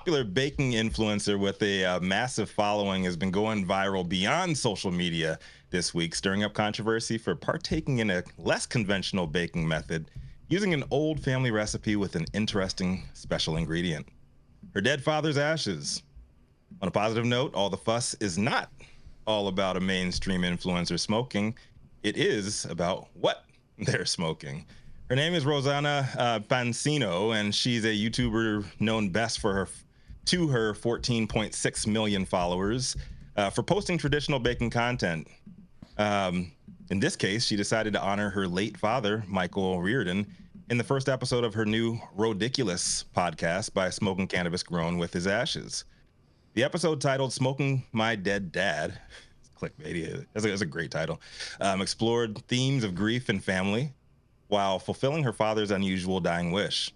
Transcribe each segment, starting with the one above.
popular baking influencer with a massive following has been going viral beyond social media this week, stirring up controversy for partaking in a less conventional baking method, using an old family recipe with an interesting special ingredient: her dead father's ashes. On a positive note, all the fuss is not all about a mainstream influencer smoking. It is about what they're smoking. Her name is Rosanna Pansino, and she's a YouTuber known best for her 14.6 million followers for posting traditional baking content. In this case, she decided to honor her late father, Michael Reardon, in the first episode of her new Rodiculous podcast by smoking cannabis grown with his ashes. The episode, titled Smoking My Dead Dad, clickbait, that's a great title, explored themes of grief and family while fulfilling her father's unusual dying wish.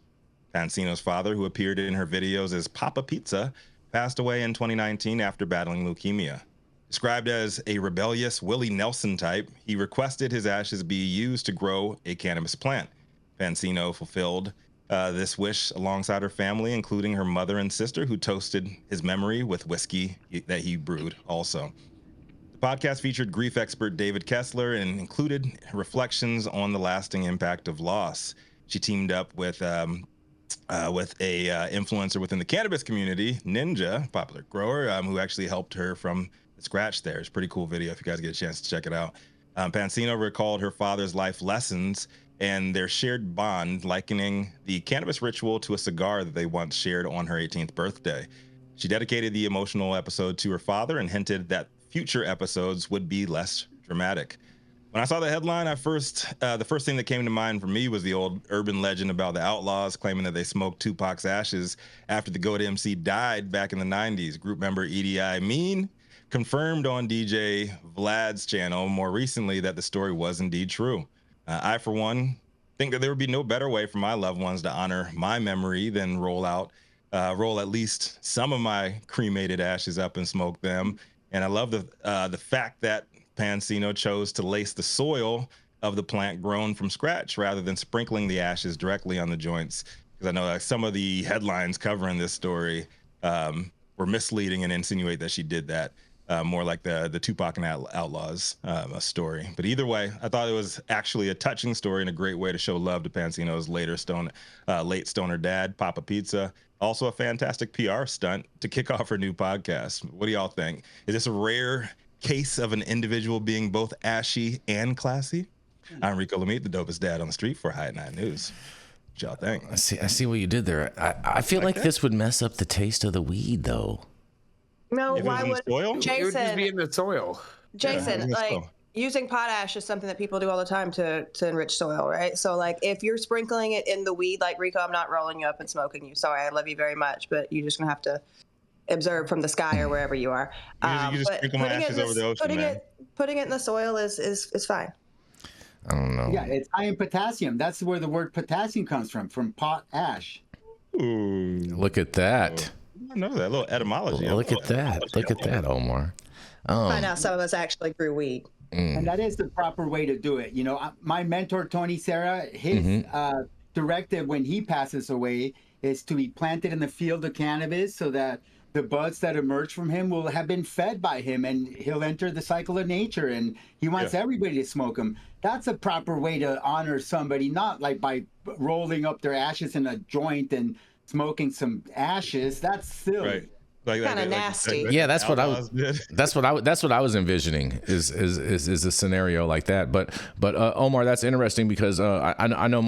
Pansino's father, who appeared in her videos as Papa Pizza, passed away in 2019 after battling leukemia. Described as a rebellious Willie Nelson type, he requested his ashes be used to grow a cannabis plant. Pansino fulfilled this wish alongside her family, including her mother and sister, who toasted his memory with whiskey that he brewed also. The podcast featured grief expert David Kessler and included reflections on the lasting impact of loss. She teamed up with a influencer within the cannabis community, Ninja, popular grower, who actually helped her from the scratch there. It's a pretty cool video if you guys get a chance to check it out. Pansino recalled her father's life lessons and their shared bond, likening the cannabis ritual to a cigar that they once shared on her 18th birthday. She dedicated the emotional episode to her father and hinted that future episodes would be less dramatic. When I saw the headline, the first thing that came to mind for me was the old urban legend about the Outlaws claiming that they smoked Tupac's ashes after the GOAT MC died back in the 90s. Group member Edie Amin confirmed on DJ Vlad's channel more recently that the story was indeed true. I, for one, think that there would be no better way for my loved ones to honor my memory than roll at least some of my cremated ashes up and smoke them. And I love the fact that Pansino chose to lace the soil of the plant grown from scratch rather than sprinkling the ashes directly on the joints. Because I know some of the headlines covering this story were misleading and insinuate that she did that. More like the Tupac and Outlaws story. But either way, I thought it was actually a touching story and a great way to show love to Pansino's late stoner dad, Papa Pizza. Also a fantastic PR stunt to kick off her new podcast. What do y'all think? Is this a rare case of an individual being both ashy and classy? I'm Rico Lamitte, the dopest dad on the street for High at Night News. What y'all think? I see what you did there. I feel like this would mess up the taste of the weed, though. No, why would Jason? It would just be in the soil. Jason, using potash is something that people do all the time to enrich soil, right? So, like, if you're sprinkling it in the weed, like Rico, I'm not rolling you up and smoking you. Sorry, I love you very much, but you're just gonna have to observe from the sky or wherever you are. You just sprinkle my ashes over the ocean, putting it in the soil is fine. I don't know. Yeah, it's high in potassium. That's where the word potassium comes from potash. Ooh. Look at that. I know that little etymology. Look at that, Omar. Find out some of us actually grew weed. And that is the proper way to do it. You know, my mentor, Tony Serra, his directive when he passes away is to be planted in the field of cannabis so that the buds that emerge from him will have been fed by him and he'll enter the cycle of nature, and he wants everybody to smoke them. That's a proper way to honor somebody, not like by rolling up their ashes in a joint and smoking some ashes. That's silly. Right. Kind of nasty. Yeah, that's what I was envisioning is a scenario like that. But Omar, that's interesting because I know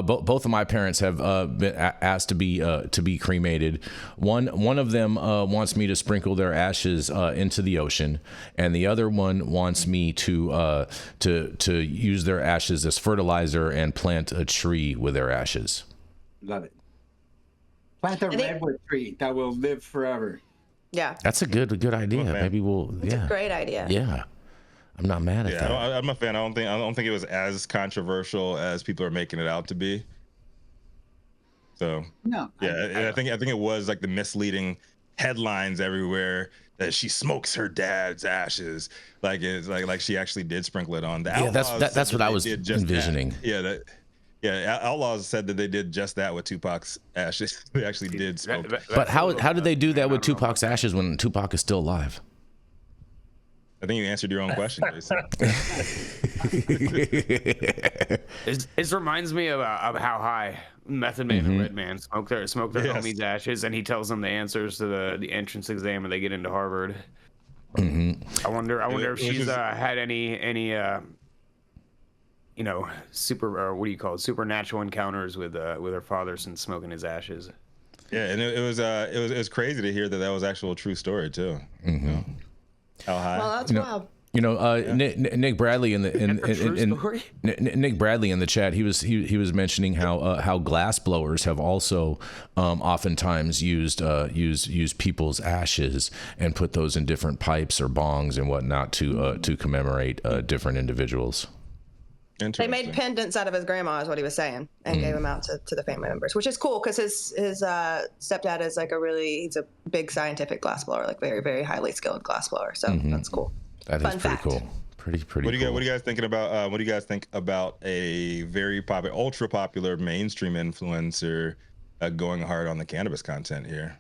both of my parents have been asked to be cremated. One of them wants me to sprinkle their ashes into the ocean, and the other one wants me to use their ashes as fertilizer and plant a tree with their ashes. Love it. Plant a redwood tree that will live forever. Yeah. That's a good idea. Okay. Maybe we'll. It's a great idea. Yeah. I'm not mad at that. I'm a fan. I don't think it was as controversial as people are making it out to be. So no. Yeah, I think it was like the misleading headlines everywhere that she smokes her dad's ashes. Like it's like she actually did sprinkle it on. The that's what I was envisioning. That. Yeah, Outlaws said that they did just that with Tupac's ashes. They actually did smoke. But how did they do that with Tupac's ashes when Tupac is still alive? I think you answered your own question, Jason. It reminds me of how high Method Man and Redman smoke their homies' ashes, and he tells them the answers to the entrance exam, and they get into Harvard. I wonder if she's had any supernatural encounters with her father since smoking his ashes. Yeah, and it was crazy to hear that was actual true story too. You know? How high? Well, that's wild. Nick Bradley in Nick Bradley in the chat, he was mentioning how glass blowers have also oftentimes used people's ashes and put those in different pipes or bongs and whatnot to commemorate different individials. They made pendants out of his grandma, is what he was saying, and gave them out to the family members, which is cool because his stepdad is like he's a big scientific glassblower, like very, very highly skilled glassblower. So that's cool. That is pretty cool. Pretty cool. What do you guys thinking about? What do you guys think about a very popular, ultra popular mainstream influencer going hard on the cannabis content here?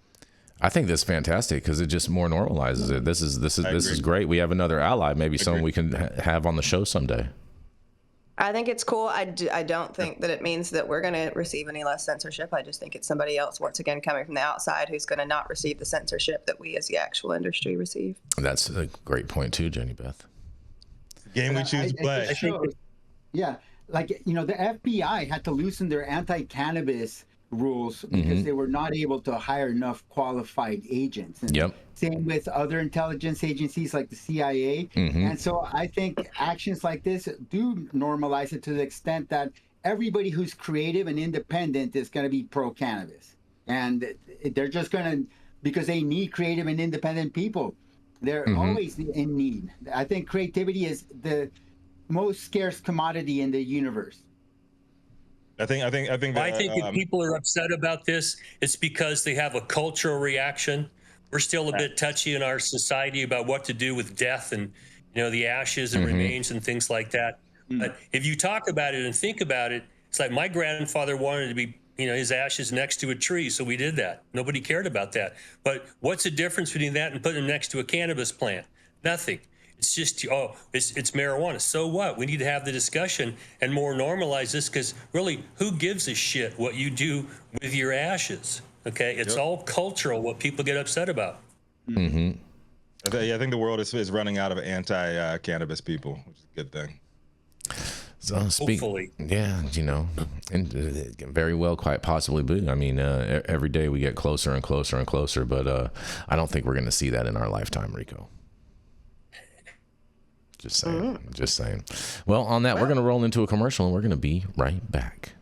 I think that's fantastic because it just more normalizes it. This is great. We have another ally, maybe someone we can have on the show someday. I think it's cool. I don't think that it means that we're going to receive any less censorship. I just think it's somebody else, once again, coming from the outside who's going to not receive the censorship that we as the actual industry receive. That's a great point too, Jenny Beth. Game we choose to play. Yeah, like, the FBI had to loosen their anti-cannabis rules because they were not able to hire enough qualified agents. And same with other intelligence agencies like the CIA. And so I think actions like this do normalize it to the extent that everybody who's creative and independent is going to be pro-cannabis. And they're just going to, because they need creative and independent people. They're always in need. I think creativity is the most scarce commodity in the universe. I think if people are upset about this, it's because they have a cultural reaction. We're still a bit touchy in our society about what to do with death and, the ashes and remains and things like that. But if you talk about it and think about it, it's like my grandfather wanted to be, his ashes next to a tree, so we did that. Nobody cared about that. But what's the difference between that and putting them next to a cannabis plant? Nothing. It's just, it's marijuana. So what? We need to have the discussion and more normalize this because really, who gives a shit what you do with your ashes? Okay, it's all cultural, what people get upset about. I think the world is running out of anti-cannabis people, which is a good thing. So hopefully. Yeah, and very well, quite possibly be. I mean, every day we get closer and closer and closer, but I don't think we're going to see that in our lifetime, Rico. Just saying. Well, on that, we're going to roll into a commercial and we're going to be right back.